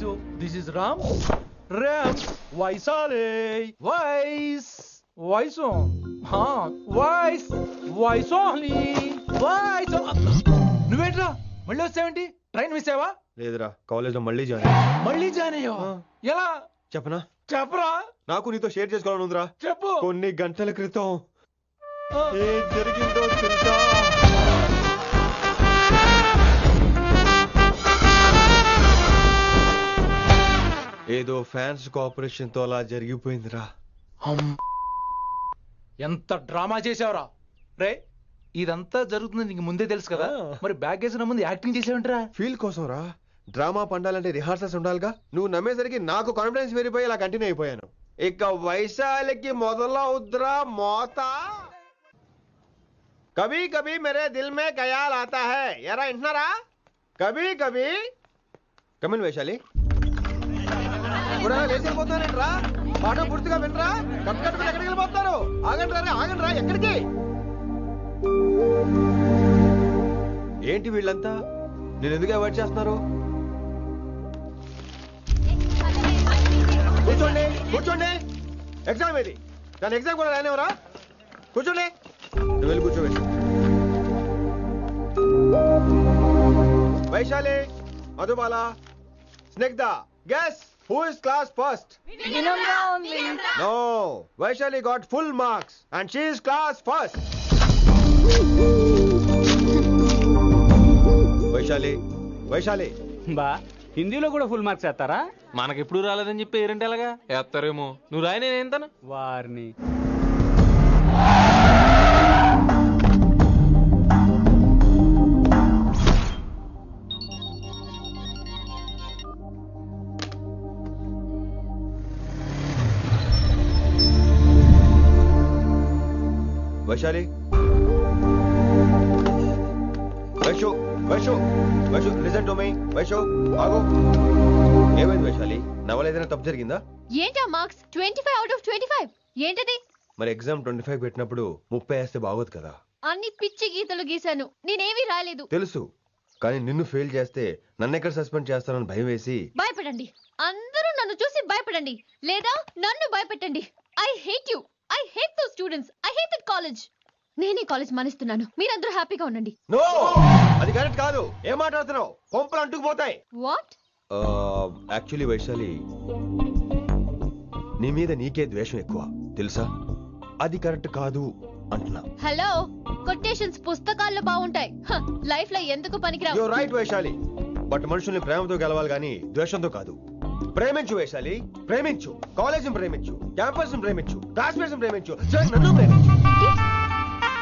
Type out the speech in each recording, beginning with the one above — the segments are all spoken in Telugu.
you. This is Ram. Ram. Vaisale. Voice on. Voice only. Voice on. నువ్వేంట్రా మళ్ళీ వచ్చావేంటి? ట్రైన్ మిస్ అయ్యావా? లేదురా, కాలేజ్ లో మళ్ళీ జాయిన్ అయ్యావా? ఎలా చెప్పనా? చెప్పరా. నాకు నీతో షేర్ చేసుకోవాలని ఉందిరా. చెప్పు. కొన్ని గంటల క్రితం ఏం జరిగిందో తెలుసా? ఏదో ఫ్యాన్స్ కోఆపరేషన్ తో అలా జరిగిపోయిందిరా. ఎంత డ్రామా చేసావురా రే. ఇదంతా జరుగుతుంది నీకు ముందే తెలుసు కదా, మరి బ్యాగ్ వేసిన ముందు యాక్టింగ్ చేసావంటరా? ఫీల్ కోసం రా. డ్రామా పండాలంటే రిహార్సల్స్ ఉండాలిగా. నువ్వు నమ్మేసరికి నాకు కాన్ఫిడెన్స్ పెరిగిపోయి ఇలా కంటిన్యూ అయిపోయాను. ఇక వైశాలికి మొదలవుద్రా మోత. కభీ కభీ మేరే దిల్ మే ఖయాల్ ఆతా హై. ఎరా ఇంటున్నారా? కభీ కభీ. కమిన్ వైశాలి. లేచిపోతానంట్రా. పాఠం పూర్తిగా వినరా? కట్టుకట్టు ఎక్కడికి వెళ్ళిపోతారు? ఆగండి రా. ఎక్కడికి? ఏంటి వీళ్ళంతా నేను ఎందుకు అవాయిడ్ చేస్తున్నారు? కూర్చోండి. ఎగ్జామ్ ఏది? దాని ఎగ్జామ్ కూడా రానివరా? కూర్చోండి. నువ్వు వెళ్ళి కూర్చోవేసి. Vaishali, Madhubala, Snigdha, guess who is class first? No, Vaishali got full marks and she is class first. Vaishali బా హిందీలో కూడా ఫుల్ మార్క్స్ వేస్తారా? మనకెప్పుడు రాలేదని చెప్పి ఏరంటే ఎలాగా వేస్తారేమో. నువ్వు రాయి, నేను ఏంతాను వారిని. Vaishali, Vaishu listen to me. Vaishu ఆగు. ఏమైంది వైశాలి? నవల ఏదైనా తప్పు జరిగిందా? ఏంటా మార్క్స్ 25 out of 25? ఏంటది? మరి ఎగ్జామ్ 25 పెట్టినప్పుడు 30 వేస్తే బాగోదు కదా. అన్ని పిచ్చి గీతలు గీశాను, నేనేమీ రాలేదు. తెలుసు, కానీ నిన్ను ఫెయిల్ చేస్తే నన్ను ఎక్కడ సస్పెండ్ చేస్తానని భయం వేసి. భయపడండి, అందరూ నన్ను చూసి భయపడండి, లేదా నన్ను భయపెట్టండి. I hate you. I hate those students. I hate that college. నేనే కాలేజ్ మానేస్తున్నాను. మీరందరూ హ్యాపీగా ఉండండి. నో, అది కరెక్ట్ కాదు. ఏం మాట్లాడుతున్నావు? పంపులు అంటుకుపోతాయి. వాట్? యాక్చువల్లీ వైశాలి, నీ మీద నీకే ద్వేషం ఎక్కువ తెలుసా? అది కరెక్ట్ కాదు అంటున్నా. హలో, కొటేషన్స్ పుస్తకాల్లో బాగుంటాయి, లైఫ్ లో ఎందుకు పనికిరావు. You are right Vaishali, but మనుషుల్ని ప్రేమతో గెలవాలి గాని ద్వేషంతో కాదు. ప్రేమించు వైశాలి, ప్రేమించు. కాలేజీని ప్రేమించు, క్యాంపస్ ప్రేమించు, క్లాస్మేట్స్ ప్రేమించు, నన్ను ప్రేమించు.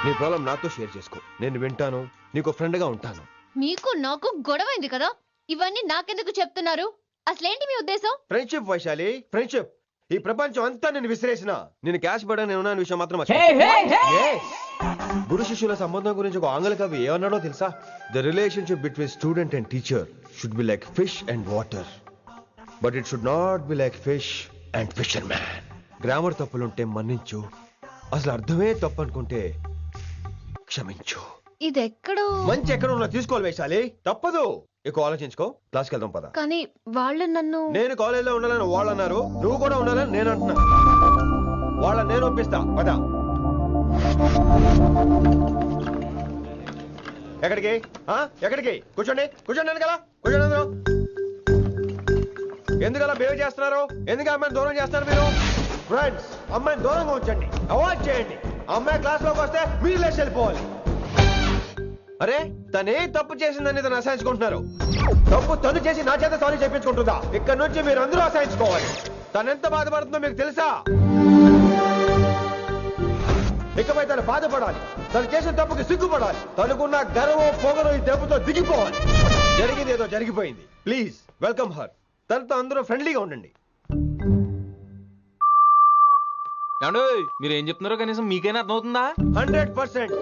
నీ ప్రాబ్లం నాతో షేర్ చేసుకో. నేను వింటాను, నీకు ఫ్రెండ్ గా ఉంటాను. మీకు నాకు గొడవైంది కదా, ఇవన్నీ నాకెందుకు చెప్తున్నారు? అసలేంటి మీ ఉద్దేశం? Friendship Vaishali, friendship. ఈ ప్రపంచం అంతా నేను విసిరేసిన నేను క్యాష్ పడని ఉన్నాను విషయం మాత్రం గురు శిష్యుల సంబంధం గురించి ఒక ఆంగ్ల కవి ఏమన్నాడో తెలుసా? The relationship between student and teacher should be like fish and water, but it should not be like fish and fisherman. Grammar తప్పులుంటే మన్నించు, అసలు అర్థమే తప్పు అనుకుంటే క్షమించు. ఇది ఎక్కడో మంచి ఎక్కడ ఉన్నా తీసుకోవాలి వైశాలి, తప్పదు. ఎక్కువ ఆలోచించుకో, క్లాస్కి వెళ్దాం పద. కానీ వాళ్ళు నన్ను. నేను కాలేజీలో ఉండాలని వాళ్ళు అన్నారు, నువ్వు కూడా ఉండాలని నేను అంటున్నా. వాళ్ళని నేను ఒప్పిస్తా, పద. ఎక్కడికి? ఎక్కడికి? కూర్చోండి కదా, కూర్చోండి అందరూ. ఎందుకలా బిహేవ్ చేస్తున్నారు? ఎందుకు అమ్మాయిని దూరం చేస్తారు మీరు? ఫ్రెండ్స్, అమ్మాయిని దూరంగా ఉంచండి, అవాయిడ్ చేయండి. అమ్మాయి క్లాస్ లోకి వస్తే మీరు లేచి వెళ్ళిపోవాలి. అరే, తనే తప్పు చేసిందని తను అసహించుకుంటున్నారు. తప్పు తను చేసి నా చేత సారీ చెప్పించుకుంటుందా? ఇక్కడ నుంచి మీరు అందరూ అసహించుకోవాలి. తనెంత బాధపడుతుందో మీకు తెలుసా? ఇకపై తను బాధపడాలి, తను చేసిన తప్పుకి సిగ్గుపడాలి. తనకున్న గర్వం పొగరు ఈ దెబ్బతో దిగిపోవాలి. జరిగింది ఏదో జరిగిపోయింది. Please welcome her. తనతో అందరూ ఫ్రెండ్లీగా ఉండండి. మీరు ఏం చెప్తున్నారో కనీసం మీకైనా అర్థమవుతుందా? 100%.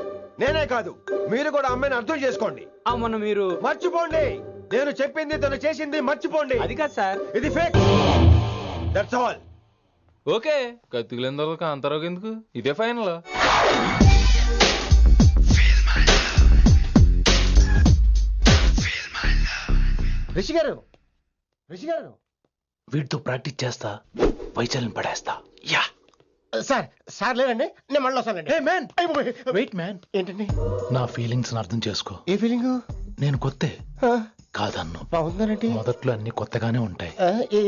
నేనే కాదు, మీరు కూడా అమ్మాయిని అర్థం చేసుకోండి. మొన్న మీరు మర్చిపోండి. నేను చెప్పింది తను చేసింది మర్చిపోండి. అది కాదు సార్, ఇది ఫేక్. That's all. ఓకే, కత్తిలేని తర్వాత కాంతారావు ఎందుకు? ఇదే ఫైనల్. రిషి గారు వీటితో ప్రాక్టీస్ చేస్తా వైశాల్యం పడేస్తా. యా సార్ లేదండి, నేను మళ్ళీ వస్తానండి. Hey man, wait man. ఏంటండి? నా ఫీలింగ్స్ అర్థం చేసుకో. ఏ ఫీలింగ్? నేను కొత్తే కాదన్ను. బాగుందండి. మొదట్లో అన్ని కొత్తగానే ఉంటాయి,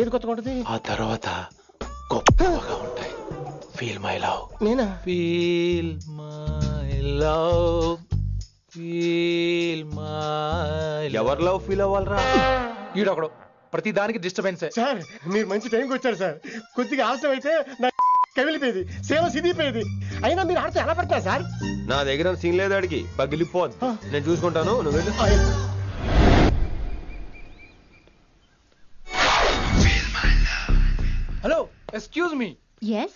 ఏది కొత్తగా ఉంటుంది? ఆ తర్వాత గొప్పగా ఉంటాయి. Feel my love. నేనా? Feel my love, feel my. ఎవరి లవ్ ఫీల్ అవ్వాలరా? ఈడొకడు ప్రతి దానికి డిస్టర్బెన్సే. సార్ మీరు మంచి టైంకి వచ్చారు సార్. కొద్దిగా ఆలస్యం అయితే నా కమిలిపోయేది, సేవ సిదిపోయేది. అయినా మీరు ఆడితే ఎలా పడతారు సార్? నా దగ్గర సీన్ లేదు, అడిగి పగిలిపోద్దు. నేను చూసుకుంటాను, నువ్వు వెళ్ళు. Hello, excuse me. Yes.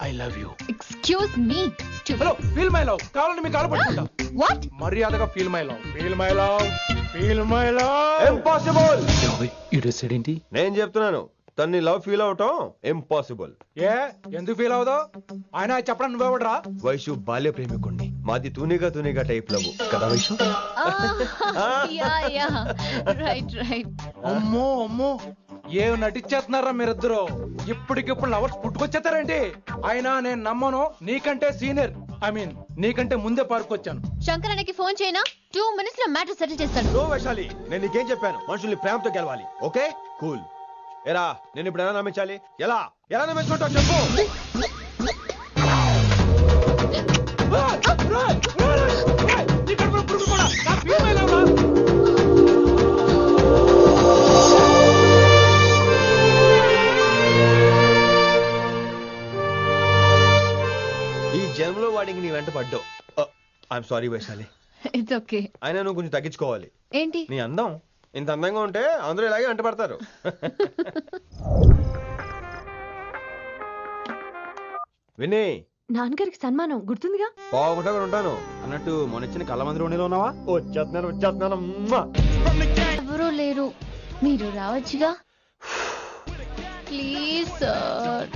I love you. Excuse me. Hello, feel my love. కావాలంటే మీ కాలు పట్టుకుంటా. What? మర్యాదగా feel my love, feel my love, feel my love. Impossible. ఏంటి? నేను చెప్తున్నాను, తన్ని లవ్ ఫీల్ అవటం ఇంపాసిబుల్. ఏ ఎందుకు ఫీల్ అవుదో? ఆయన చెప్పడం నువ్వెవడరా? వైషు బాల్య ప్రేమికుణ్ణి. మాది తూనిగా టైప్ లవ్ కదా వైషు? Yeah. Right. అమ్మో అమ్మో, ఏం నటించేస్తున్నారా మీరిద్దరు? ఇప్పటికిప్పుడు లవర్స్ పుట్టుకొచ్చేస్తారేంటి? అయినా నేను నమ్మను. నీకంటే సీనియర్, ఐ మీన్ నీకంటే ముందే పార్కొచ్చాను. శంకరన్నకి ఫోన్ చేయనా? 2 minutes లో మ్యాటర్ సెటిల్ చేస్తాను. నో వైశాలి, నేను నీకేం చెప్పాను? మనుషుల్ని ప్రేమతో గెలవాలి. Okay cool. ఎరా నేను ఇప్పుడు ఎలా నమ్మించాలి? ఎలా నమ్మించుకుంటావు చెప్పు. ఈ జన్మలో వాడికి నీ వెంట పడ్డావు. I'm sorry Vaishali. It's okay. అయినా నువ్వు కొంచెం తగ్గించుకోవాలి. ఏంటి? నీ అందం ఇంత అందంగా ఉంటే అందరూ ఇలాగే వెంట పడతారు. విని నాన్నగారికి సన్మానం గుర్తుందిగా? బాగుంటా కూడా ఉంటాను అన్నట్టు మొన్నొచ్చిన కళ్ళమందిరి ఉండిలో ఉన్నావా? వచ్చేస్తున్నాను. ఎవరూ లేరు, మీరు రావచ్చుగా. Please sir.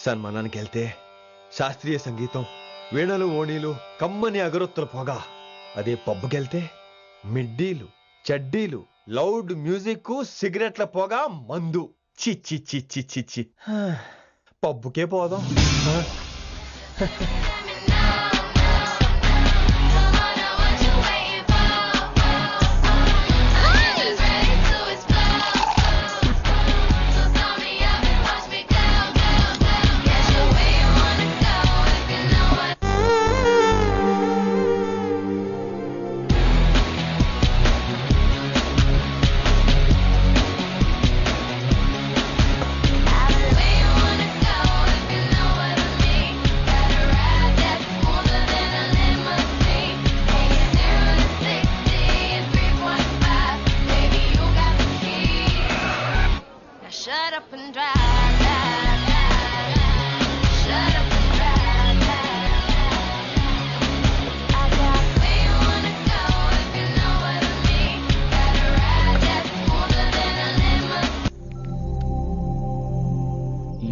సన్మానానికి వెళ్తే శాస్త్రీయ సంగీతం, వీణలు, ఓణీలు, కమ్మని అగరొత్తుల పొగ. అదే పబ్బుకెళ్తే మిడ్డీలు, చడ్డీలు, లౌడ్ మ్యూజిక్, సిగరెట్ల పొగ, మందు. చి పబ్బుకే పోదాం.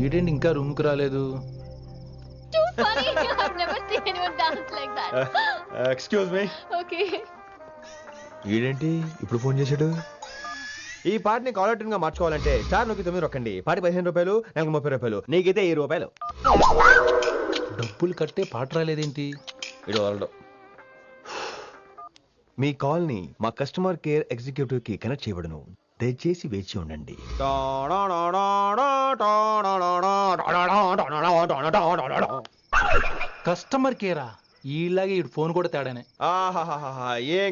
ఈడేంటి ఇంకా రూమ్ కు రాలేదు? Too funny. I've never seen anyone dance like that. Excuse me. Okay. ఈడేంటి ఇప్పుడు ఫోన్ చేశాడు? ఈ పాటని కాలర్ ట్యూన్ గా మార్చుకోవాలంటే స్టార్ నొక్కి 9 రొక్కండి. పాటి 15 రూపాయలు, నాకు 30 రూపాయలు, నీకైతే 7 రూపాయలు. డబ్బులు కట్టే పాట రాలేదేంటి? ఇడు వరల్డ్. మీ కాల్ ని మా కస్టమర్ కేర్ ఎగ్జిక్యూటివ్ కి కనెక్ట్ చేయబడును. దయచేసి వేచి ఉండండి. కస్టమర్ కేరా? ఈలాగే ఇటు ఫోన్ కూడా తేడానే. ఆహాహాహా, ఏం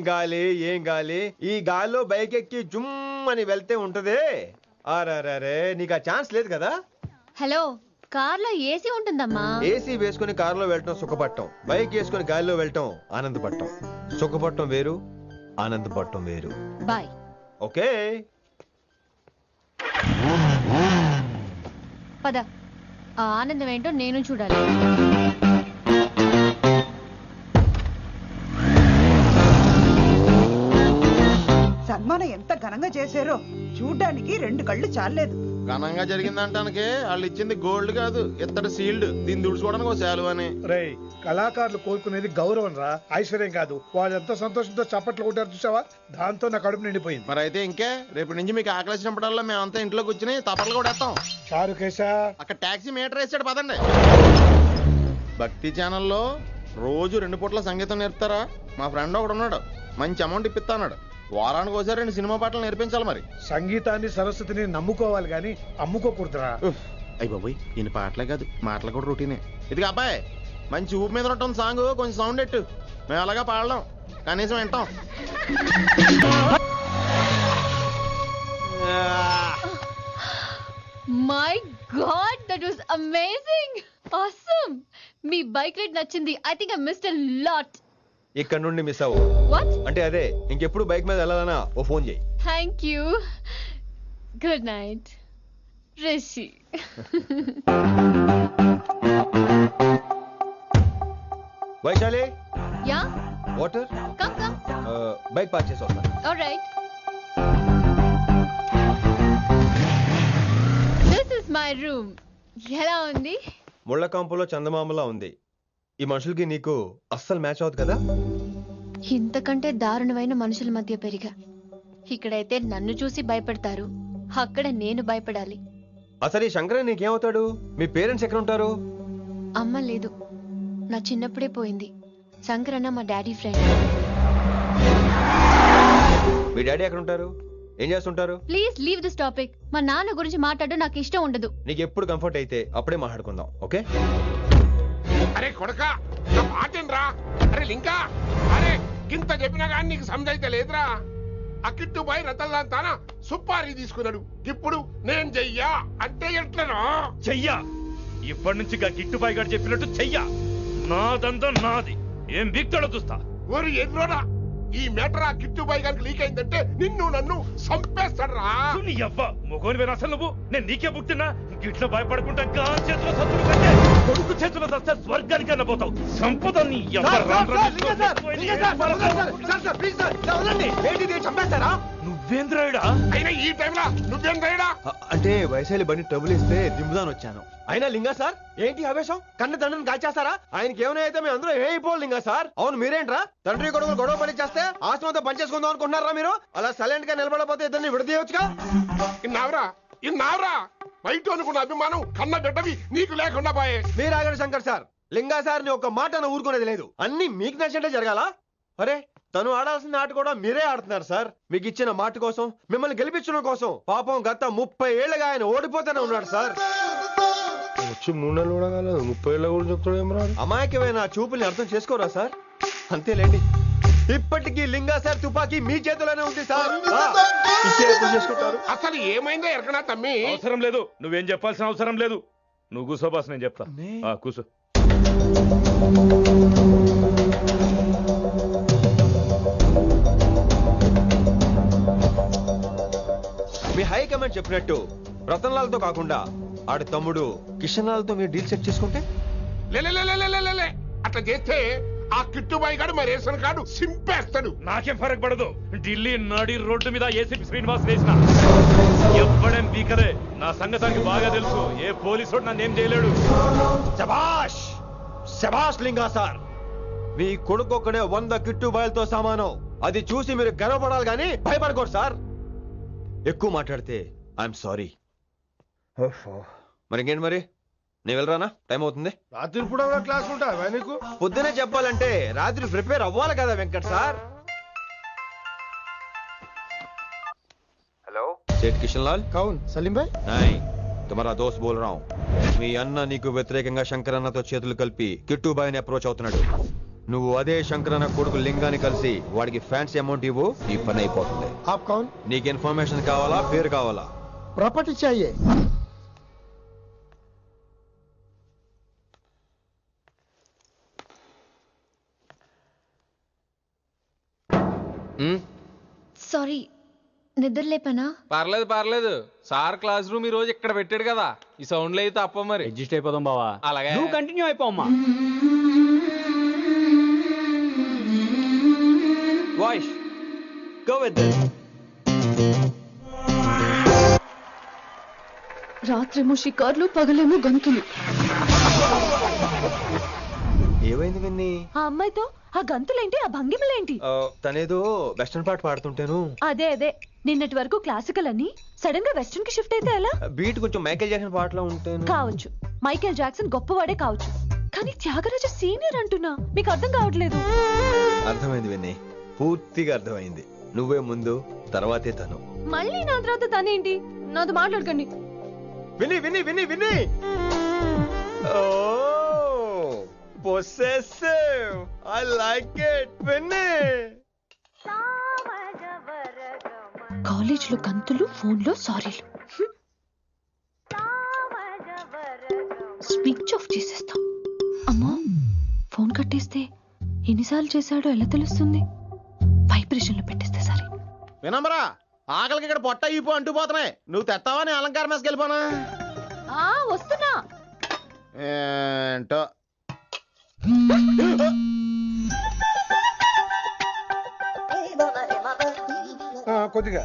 గాలి. ఈ గాల్లో బైక్ ఎక్కి జుమ్ అని వెళ్తే ఉంటదే. అరే నీకు ఆ ఛాన్స్ లేదు కదా. హలో, కార్ లో ఏసీ ఉంటుందమ్మా. ఏసీ వేసుకుని కారులో వెళ్ళటం సుఖపట్టం, బైక్ వేసుకుని గాలిలో వెళ్ళటం ఆనందపట్టం. సుఖపట్టం వేరు, ఆనందపట్టం వేరు. బాయ్. ఓకే పద, ఆ ఆనందం ఏంటో నేను చూడాలి. సన్మానం ఎంత ఘనంగా చేశారో చూడ్డానికి 2 కళ్ళు చాలలేదు. ఘనంగా జరిగిందంటానికి వాళ్ళు ఇచ్చింది గోల్డ్ కాదు, ఇత్తడి సీల్డ్. దీన్ని దుడుచుకోవడానికి ఒక శాలువ అని. రేయ్, కళాకారులు కోరుకునేది గౌరవం రా, ఐశ్వర్యం కాదు. వాళ్ళు ఎంతో సంతోషంతో చప్పట్లు కొట్టారు చూసావా, దాంతో నా కడుపు నిండిపోయింది. మరి అయితే ఇంకే, రేపటి నుంచి మీకు ఆకలి వచ్చినప్పుడల్లా మేమంతా ఇంట్లో కూర్చుని తప్పట్లు కూడా వేస్తాం. చారుకేశా, అక్కడ టాక్సీ మీటర్ వేసాడు పదండి. భక్తి ఛానల్లో రోజు 2 పూట్ల సంగీతం నేర్పుతారా? మా ఫ్రెండ్ ఒకడు ఉన్నాడు, మంచి అమౌంట్ ఇప్పిస్తా అన్నాడు. వారానికి ఒకసారి 2 సినిమా పాటలు నేర్పించాలి. మరి సంగీతాన్ని సరస్వతిని నమ్ముకోవాలి గాని అమ్ముకోకూడదురా. అయ్యి బాబోయ్, ఈయన పాటలే కాదు మాటలు కూడా రొటీనే. ఇదిగా అబ్బాయి, మంచి ఊపు మీద ఉంటుంది సాంగ్, కొంచెం సౌండ్ ఎట్టు. మేము అలాగా పాడలేం, కనీసం వింటాం. My God, that was amazing, awesome. మీ బైక్ రైడ్ నచ్చింది. I think I missed a lot. ఇక్కడ నుండి మిస్ అవ్వు. వాట్? అంటే అదే, ఇంకెప్పుడు బైక్ మీద వెళ్ళాలన్నా ఓ ఫోన్ చేయి. Thank you. Good night Rishi. Vaishali, yeah, water. Come come. Bike park చేసి వస్తాను. Alright. This is my room. ఎలా ఉంది? ముళ్ళ కాంపులో చందమామలా ఉంది. ఈ మనుషులకి నీకు అస్సలు మ్యాచ్ అవుతుంది కదా. ఇంతకంటే దారుణమైన మనుషుల మధ్య పెరిగా. ఇక్కడైతే నన్ను చూసి భయపడతారు, అక్కడ నేను భయపడాలి. అసలు ఈ శంకరన్ నీకేమవుతాడు? మీ పేరెంట్స్ ఎక్కడ ఉంటారు? అమ్మ లేదు, నా చిన్నప్పుడే పోయింది. శంకరన్న మా డాడీ ఫ్రెండ్. మీ డాడీ ఎక్కడ ఉంటారు? ఏం చేస్తుంటారు? Please leave this topic. మా నాన్న గురించి మాట్లాడడం నాకు ఇష్టం ఉండదు. నీకు ఎప్పుడు కంఫర్ట్ అయితే అప్పుడే మాట్లాడుకుందాం, ఓకే? అరే కొడక, నా మాటేనరా? అరే లింకా, అరే ఇంత చెప్పినా కానీ నీకు సమజైతే లేదురా. అక్కిట్టుపోయి రతల్లాంతానా సుపారీ తీసుకున్నాడు. ఇప్పుడు నేను చెయ్యా అంటే ఎట్లనో చెయ్యా. ఇప్పటి నుంచి గిట్టుబాయి గారు చెప్పినట్టు చెయ్యా. నాదంతా నాది. ఏం బిక్తాడో చూస్తా. ఓరి ఎన్నోడా, ఈ మేటర్ ఆ కిట్టుబాయి గారికి లీక్ అయిందంటే నిన్ను నన్ను చంపేస్తాడరా. నీ అబ్బా మొగోని అసలు నువ్వు. నేను నీకే పుట్టినా గిట్ల భయపడుకుంటా గాని చేతిలో సత్తుడు కంటే కొడుకు చేతిలో సస్తే స్వర్గానికి అన్నపోతావు. సంపద నీ చంపేస్తారా? నువ్వేంద్రాయుడా? అయినా ఈ టైంలో నువ్వేంద్రాయుడా? అంటే వైశాలి బండి ట్రబుల్ ఇస్తే దింపుదాని వచ్చాను. అయినా లింగా సార్, ఏంటి ఆవేశం? కన్న తండ్రిని కాల్చేస్తారా? ఆయనకి ఏమైనా అయితే మేము అందరూ ఏమైపోవాలి లింగా సార్. అవును, మీరేంట్రా తండ్రి కొడుకులు గొడవ పని చేస్తే ఆశ్రమంతో పనిచేసుకుందాం అనుకుంటున్నారా మీరు? అలా సైలెంట్ గా నిలబడపోతే ఇద్దరిని విడదీయొచ్చుగా. ఇన్నావురా బయట అనుకున్న అభిమానం కన్న బిడ్డవి నీకు లేకుండా పోయే. మీరు ఆగండి శంకర్ సార్. లింగా సార్ని ఒక మాట ఊరుకునేది లేదు. అన్ని మీకు నచ్చినట్టే జరగాల. అరే, తను ఆడాల్సిన ఆట కూడా మీరే ఆడుతున్నారు సార్. మీకు ఇచ్చిన మాట కోసం, మిమ్మల్ని గెలిపించడం కోసం. పాపం గత 30 ఏళ్ళగా ఆయన ఓడిపోతూనే ఉన్నాడు సార్. వచ్చి 3 నెలలు కూడా కాలేదు, 30 ఏళ్ళ కూడా చెప్తాడు. అమాయకమైన చూపుల్ని అర్థం చేసుకోరా సార్? అంతేలేండి. ఇప్పటికీ లింగా సార్ తుపాకీ మీ చేతిలోనే ఉంది సార్. చేసుకుంటారు. అసలు ఏమైందో ఎరకనా తమ్మి? అవసరం లేదు, నువ్వేం చెప్పాల్సిన అవసరం లేదు. నువ్వు కూసో బాస్, నేను చెప్తా. కూసో. మీ హైకమాండ్ చెప్పినట్టు రతన్ లాల్ తో కాకుండా ఆడి తమ్ముడు కిషన్ లాల్ తో మీరు డీల్ సెట్ చేసుకుంటే? లే అట్లా చేస్తే ఆ కిట్టుబాయి గారు మరి రేషన్ కార్డు సింపేస్తాడు. నాకేం ఫరక్ పడదు. ఢిల్లీ నడి రోడ్డు మీద ఏసీపీ శ్రీనివాస్ వేసిన ఎవ్వడేం బీకరే. నా సంగతానికి బాగా తెలుసు. ఏ పోలీసు నన్నేం చేయలేడు. శభాష్ శభాష్ లింగా సార్. మీ కొడుకు ఒక్కడే 100 కిట్టుబాయిలతో సమానం. అది చూసి మీరు గర్వపడాలి కానీ భయపడకూడదు సార్. ఎక్కువ మాట్లాడితే ఐఎమ్ సారీ. మరి ఇంకేంటి మరి, నేను వెళ్ళరానా? టైం అవుతుంది. రాత్రి కూడా క్లాస్ ఉంటావా నీకు? పొద్దునే చెప్పాలంటే రాత్రి ప్రిపేర్ అవ్వాలి కదా వెంకట్ సార్. హలో, సేట్ కిషన్ లాల్. కౌన్ సలీం భాయ్? నై, తుమారా దోస్త్ బోల్ రా హూం. మీ అన్న నీకు వ్యతిరేకంగా శంకరన్నతో చేతులు కలిపి కిట్టుబాయిని అప్రోచ్ అవుతున్నాడు. నువ్వు అదే శంకరన్న కొడుకు లింగాన్ని కలిసి వాడికి ఫ్యాన్సీ అమౌంట్ ఇవ్వు, ఈ పని అయిపోతుంది. ఆప్ కౌన్? నీకు ఇన్ఫర్మేషన్ కావాలా, పేరు కావాలా? ప్రాపర్టీ చాయే. సారీ, నిద్ర లేపనా? పర్లేదు. సార్ క్లాస్ రూమ్ ఈ రోజు ఇక్కడ పెట్టాడు కదా, ఈ సౌండ్లు అయితే తప్ప మరి అడ్జస్ట్ అయిపోదాం బావా. అలాగే నువ్వు కంటిన్యూ అయిపోమ్మా. వాయిష్, go with this. రాత్రేమో షికార్లు, పగలేమో గంతులు. ఏమైంది విన్ని? ఆ అమ్మాయితో ఆ గంతులేంటి, ఆ భంగిమలేంటి? తనేదో వెస్టర్న్ పాట పాడుతుంటాను. అదే నిన్నటి వరకు క్లాసికల్ అని సడన్ గా వెస్టర్న్ కి షిఫ్ట్ అయితే ఎలా? బీట్ కొంచెం మైకేల్ జాక్సన్ పాటలో ఉంటాను. కావచ్చు, మైకేల్ జాక్సన్ గొప్పవాడే కావచ్చు, కానీ త్యాగరాజ సీనియర్ అంటున్నా. మీకు అర్థం కావట్లేదు. అర్థమైంది విన్ని, పూర్తిగా అర్థమైంది. నువ్వే ముందు, తర్వాతే తను. మళ్ళీ నా తర్వాత తనేంటి? నాతో మాట్లాడకండి. విని విని విని విని possessive. I like it. విని కాలేజ్ లో గంతులు, ఫోన్ లో సారీలు. స్విచ్ ఆఫ్ చేసేస్తా. అమ్మో, ఫోన్ కట్టేస్తే ఎన్నిసార్లు చేశాడో ఎలా తెలుస్తుంది? వైబ్రేషన్ లో పెట్టేస్తే సరే. వినమ్రా, ఆకలికి ఇక్కడ పొట్ట ఈపు అంటుపోతున్నాయి. నువ్వు తెస్తావా నీ అలంకారం వేసుకెళ్ళిపోనా? వస్తున్నా. ఏంటో కొద్దిగా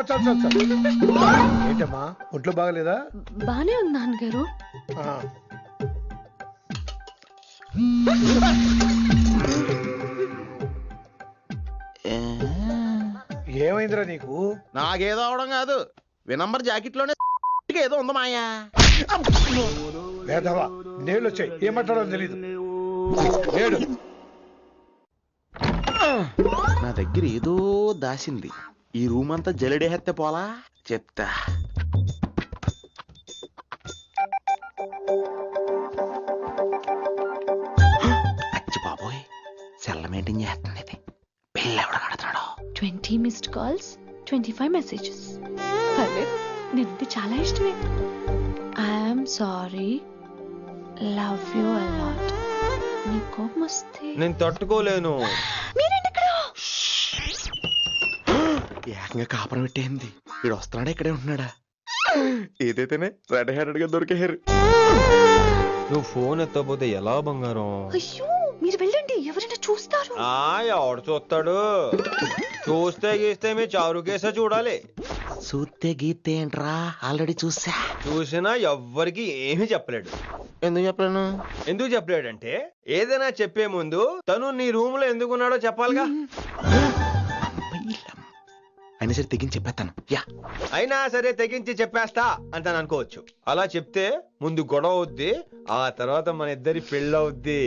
చాలు. ఏంటమ్మా, ఒంట్లో బాగలేదా? బానే ఉంది నాన్నగారు. ఏమైందిరా నీకు? నాకేదో అవడం కాదు, వినంబర్ జాకెట్ లోనే ఏదో ఉంది మాయా. లేదవా, నేళ్ళు వచ్చాయి, ఏం మాట్లాడో తెలీదు. నేడు నా దగ్గర ఏదో దాసింది. ఈ రూమ్ అంతా జలడేహెత్తే పోలా చెప్తా. అచ్చి బాబోయ్, సెల్ల మెయింటైన్ చేస్తుంది ఇది. పిల్ల ఎవడ కడుతున్నాడు? 20 మిస్డ్ కాల్స్, 25 మెసేజెస్. పర్లేదు, నేనంటే చాలా ఇష్టమే. I'm sorry, love you a lot. నీ కోపం వస్తే నేను తట్టుకోలేను. ఏకంగా కాపురం పెట్టేంది. వీడు వస్తున్నాడా, ఇక్కడే ఉంటున్నాడా? ఏదైతేనే రెడ్ హ్యాండెడ్ గా దొరికేహారు. నువ్వు ఫోన్ ఎత్తపోతే ఎలా బంగారం? అయ్యో, మీరు వెళ్ళండి, ఎవరైనా చూస్తారు. ఎవడు చూస్తాడు? చూస్తే గీస్తే మీ చారు కేసే చూడాలి. చూస్తే గీతే ఏంట్రా, ఆల్రెడీ చూసా. చూసినా ఎవ్వరికి ఏమీ చెప్పలేడు. ఎందుకు చెప్పలేను? ఎందుకు చెప్పలేడంటే, ఏదైనా చెప్పే ముందు తను నీ రూమ్ లో ఎందుకున్నాడో చెప్పాలిగా. అయినా సరే తెగించి చెప్పేస్తాను. అయినా సరే తెగించి చెప్పేస్తా అంటాను అనుకోవచ్చు. అలా చెప్తే ముందు గొడవ అవుద్ది, ఆ తర్వాత మన ఇద్దరి పెళ్ళవుద్ది.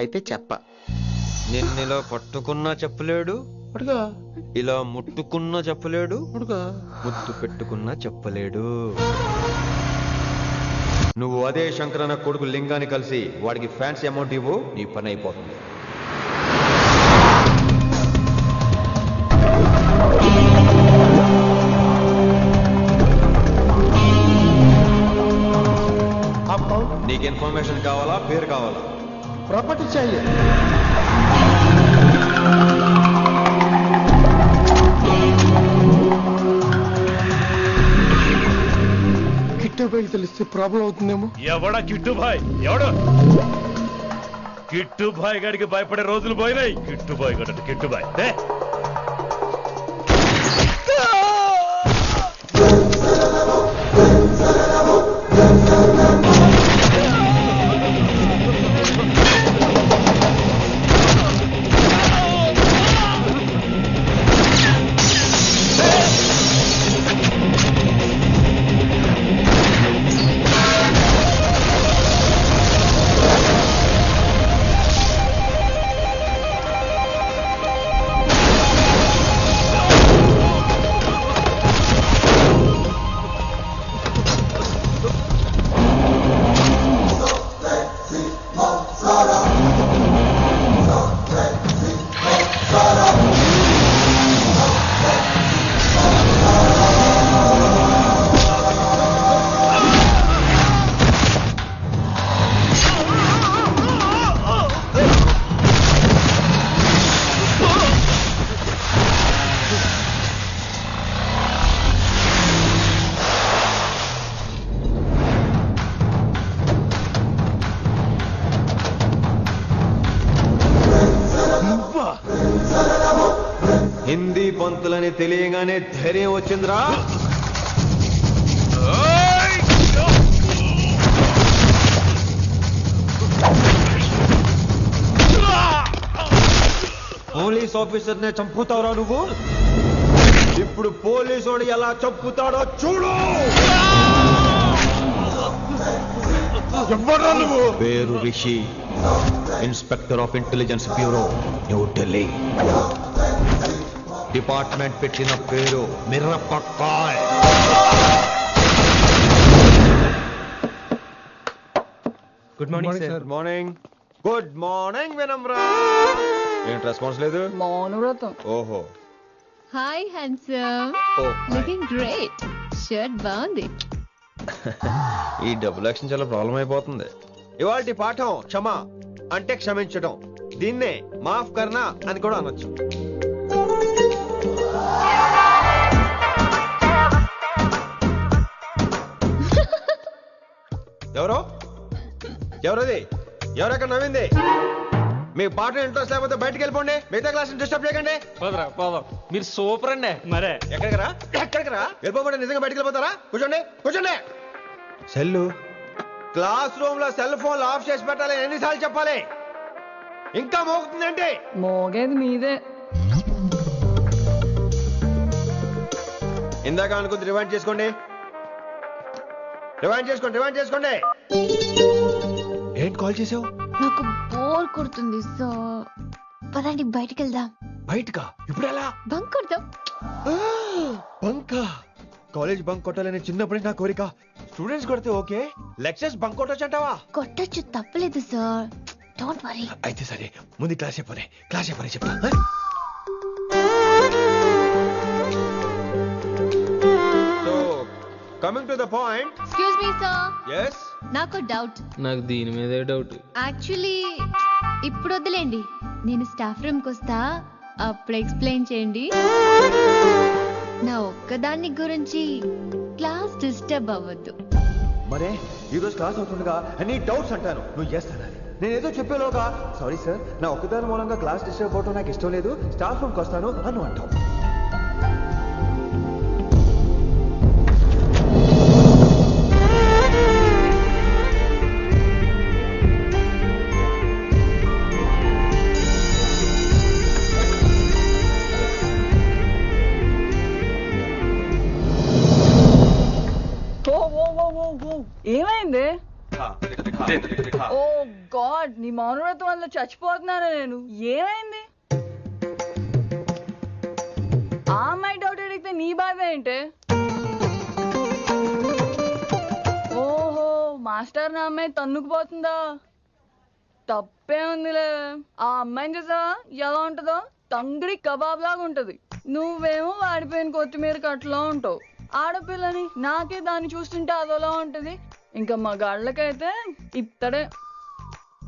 అయితే చెప్ప. నిన్నిలా పట్టుకున్నా చెప్పలేడు, ఇలా ముట్టుకున్నా చెప్పలేడు, ముద్దు పెట్టుకున్నా చెప్పలేడు. నువ్వు అదే శంకరన్న కొడుకు లింగాన్ని కలిసి వాడికి ఫ్యాన్సీ అమౌంట్ ఇవ్వు, నీ పని అయిపోతుంది. నీకు ఇన్ఫర్మేషన్ కావాలా, పేరు కావాలా? ప్రాపర్టీ चाहिए. కిట్టుబాయ్ తెలిస్తే ప్రాబ్లం అవుతుందేమో. ఎవడా కిట్టుబాయ్? ఎవడు? కిట్టుబాయ్ గారికి భయపడే రోజులు పోయినాయి. కిట్టుబాయ్ గడట కిట్టుబాయ్. హిందీ పంతులని తెలియగానే ధైర్యం వచ్చిందిరా. పోలీస్ ఆఫీసర్ నే చంపుతావురా నువ్వు? ఇప్పుడు పోలీసు ఎలా చంపుతాడో చూడు. ఎవరా నువ్వు? పేరు Rishi, inspector of intelligence bureau, New Delhi. Department పెట్టిన పేరు Mirapakay. Good morning sir. Good morning. Good morning Vinamra. ఏంటి రెస్పాన్స్ లేదు? మౌనవ్రతం. ఓహో. Hi handsome, looking great. Shirt బాగుంది. ఈ డబుల్ యాక్షన్ చాలా ప్రాబ్లం అయిపోతుంది. ఇవాల్టి పాఠం క్షమ అంటే క్షమించడం. దీన్నే మాఫ్ కర్నా అని కూడా అనొచ్చు. ఎవరో ఎవరది? ఎవరెక్కడ నవ్వింది? మీ పాట ఇంట్రెస్ట్ లేకపోతే బయటకు వెళ్ళిపోండి. మిగతా క్లాస్ డిస్టర్బ్ చేయకండి. పోదాం. మీరు సూపర్ అండి. మరే ఎక్కడికి రా? వెళ్ళిపోమంటే నిజంగా బయటకు వెళ్ళిపోతారా? కూర్చోండి. సెల్లు క్లాస్ రూమ్ లో సెల్ ఫోన్ ఆఫ్ చేసి పెట్టాలి. ఎన్నిసార్లు చెప్పాలి? ఇంకా మోగుతుందంటే మోగేది మీదే. ఇందాక అనుకుంది రివైండ్ చేసుకోండి. ఏంటి కాల్ చేసావు? నాకు బోర్ కొడుతుంది సో పదండి బయటికి వెళ్దాం. బయటకా? ఇప్పుడు ఎలా? బంక్ కొడదాం. బంకా? కాలేజ్ బంక్ కొట్టాలని చిన్నప్పుడే నా కోరిక. స్టూడెంట్స్ కొడితే ఓకే, లెక్చర్స్ బంక్ కొట్టొచ్చు అంటావా? కొట్టచ్చు, తప్పలేదు సార్. Don't worry. అయితే సరే, ముందు క్లాస్ చెప్పని చెప్తా. So coming to the point. Excuse me sir. yes నాకు డౌట్. నాకు దీని మీదే డౌట్. యాక్చువల్లీ ఇప్పుడు వద్దులేండి, నేను స్టాఫ్ రూమ్ కి వస్తా, అప్పుడు ఎక్స్ప్లెయిన్ చేయండి. నా ఒక్కదాన్ని గురించి క్లాస్ డిస్టర్బ్ అవ్వద్దు. మరే ఈరోజు క్లాస్ అవుతుండగా ఎనీ డౌట్స్ అంటాను, నువ్వు ఎస్ అనాలి. నేను ఏదో చెప్పేలోగా సారీ సార్, నా ఒక్కదాని మూలంగా క్లాస్ డిస్టర్బ్ అవటం నాకు ఇష్టం లేదు, స్టాఫ్ రూమ్కి వస్తాను అని అంటావు. ఏమైంది? ఓ గాడ్, నీ మౌనవ్రతం వల్ల చచ్చిపోతున్నాను నేను. ఏమైంది? ఆ అమ్మాయి డౌట్ అడిగితే నీ బాధ ఏంటి? ఓహో, మాస్టర్ నా అమ్మాయి తన్నుకుపోతుందా? తప్పే ఉందిలే. ఆ అమ్మాయిని చూసా ఎలా ఉంటుందో? తంగిడి కబాబ్ లాగా ఉంటది. నువ్వేమో వాడిపోయిన కొత్తిమీర కట్లా ఉంటావు. ఆడపిల్లని నాకే దాన్ని చూస్తుంటే అదోలా ఉంటది. ఇంకా మగాళ్ళకైతే ఇప్పుడే.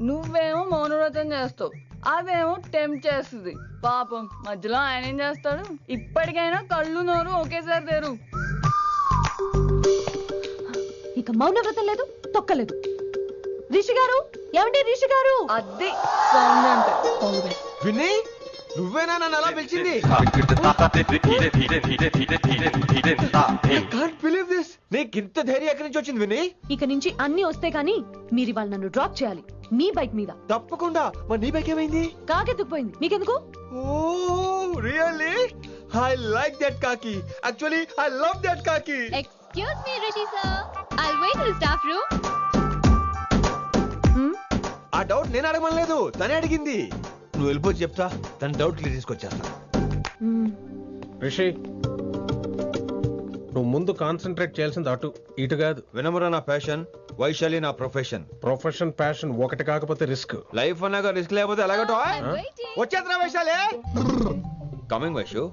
నువ్వేమో మౌనవ్రతం చేస్తావు, అదేమో టెంప్ట్ చేస్తుంది. పాపం మధ్యలో ఆయన ఏం చేస్తాడు? ఇప్పటికైనా కళ్ళు నోరు ఒకేసారి తెరు. ఇక మౌనవ్రతం లేదు, తొక్కలేదు. రిషి గారు, ఏమండి రిషి గారు? అది సౌండ్ అంటే. విన్నీ, నువ్వేనా నన్ను అలా పిలిచింది? నీకు ఇంత ధైర్యం ఎక్కడి నుంచి వచ్చింది విన్నీ? ఇక నుంచి అన్ని వస్తే గానీ మీరు ఇవాళ నన్ను డ్రాప్ చేయాలి మీ బైక్ మీద. తప్పకుండా. మరి నీ బైక్ ఏమైంది? కాకెత్తుకుపోయింది. మీకెందుకు? Oh really? I like that కాకి. యాక్చువల్లీ ఐ లవ్ దట్ కాకి. Excuse me Rishi sir, I'll wait in the staff room. ఆ డౌట్ నేను అడగమనలేదు, తనే అడిగింది. నువ్వు వెళ్ళిపోయి చెప్తా, తన డౌట్ క్లియర్ తీసుకొచ్చేస్తా. రిషి, నువ్వు ముందు కాన్సన్ట్రేట్ చేయాల్సింది అటు ఇటు కాదు. వినమ్ర నా ప్యాషన్, వైశాలి నా ప్రొఫెషన్. ప్రొఫెషన్ ప్యాషన్ ఒకటి కాకపోతే రిస్క్. లైఫ్ అన్నాక రిస్క్ లేకపోతే ఎలాగటో? వచ్చేద్రా వైశాలి. కమింగ్ వైషు.